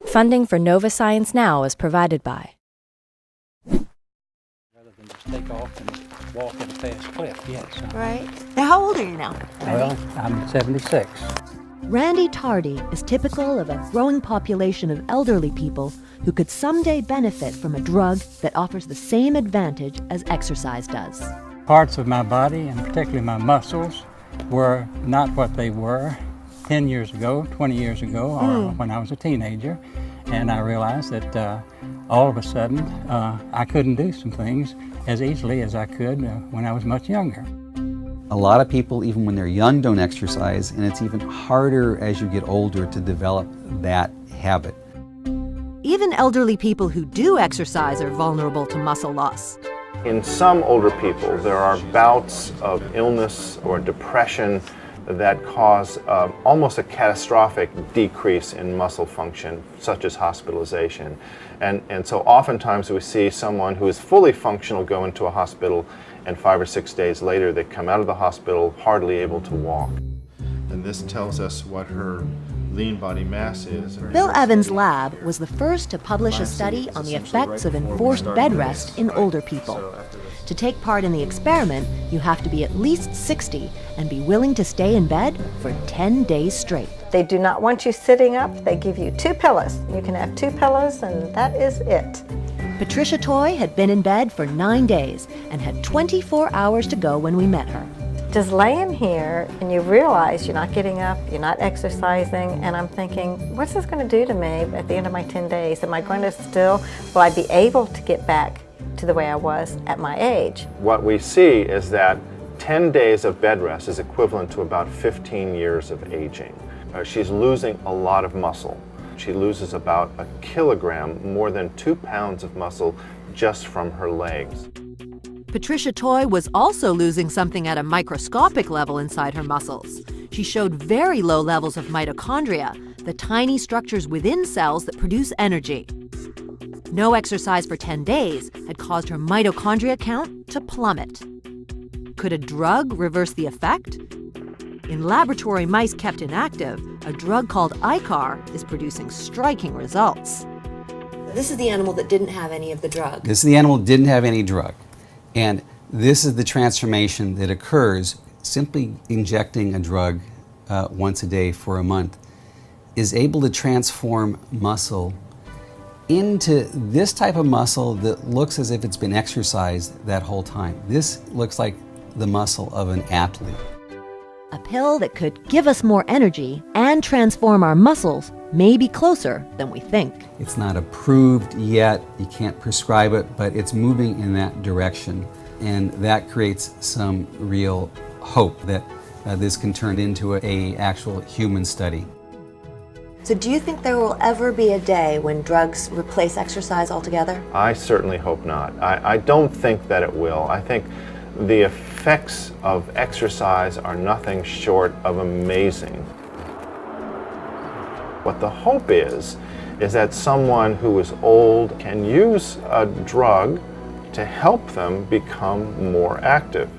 Funding for Nova Science Now is provided by. Rather than just take off and walk at a fast clip, yes. Right. Now, how old are you now? Well, I'm 76. Randy Tardy is typical of a growing population of elderly people who could someday benefit from a drug that offers the same advantage as exercise does. Parts of my body, and particularly my muscles, were not what they were 10 years ago, 20 years ago, or when I was a teenager. And I realized that all of a sudden I couldn't do some things as easily as I could when I was much younger. A lot of people, even when they're young, don't exercise, and it's even harder as you get older to develop that habit. Even elderly people who do exercise are vulnerable to muscle loss. In some older people, there are bouts of illness or depression that cause almost a catastrophic decrease in muscle function, such as hospitalization. And so oftentimes we see someone who is fully functional go into a hospital, and 5 or 6 days later they come out of the hospital hardly able to walk. And this tells us what her lean body mass is. Bill Evans' lab was the first to publish a study on the effects of enforced bed rest in older people. To take part in the experiment, you have to be at least 60 and be willing to stay in bed for 10 days straight. They do not want you sitting up. They give you 2 pillows. You can have 2 pillows, and that is it. Patricia Toy had been in bed for 9 days and had 24 hours to go when we met her. Just laying here, and you realize you're not getting up, you're not exercising, and I'm thinking, what's this going to do to me at the end of my 10 days? Am I going to will I be able to get back to the way I was at my age? What we see is that 10 days of bed rest is equivalent to about 15 years of aging. She's losing a lot of muscle. She loses about 1 kilogram, more than 2 pounds of muscle just from her legs. Patricia Toy was also losing something at a microscopic level inside her muscles. She showed very low levels of mitochondria, the tiny structures within cells that produce energy. No exercise for 10 days had caused her mitochondria count to plummet. Could a drug reverse the effect? In laboratory mice kept inactive, a drug called ICAR is producing striking results. This is the animal that didn't have any of the drug. This is the animal that didn't have any drug. And this is the transformation that occurs simply injecting a drug once a day for a month, is able to transform muscle into this type of muscle that looks as if it's been exercised that whole time. This looks like the muscle of an athlete. A pill that could give us more energy and transform our muscles may be closer than we think. It's not approved yet, you can't prescribe it, but it's moving in that direction. And that creates some real hope that this can turn into an actual human study. So do you think there will ever be a day when drugs replace exercise altogether? I certainly hope not. I don't think that it will. I think the effects of exercise are nothing short of amazing. What the hope is that someone who is old can use a drug to help them become more active.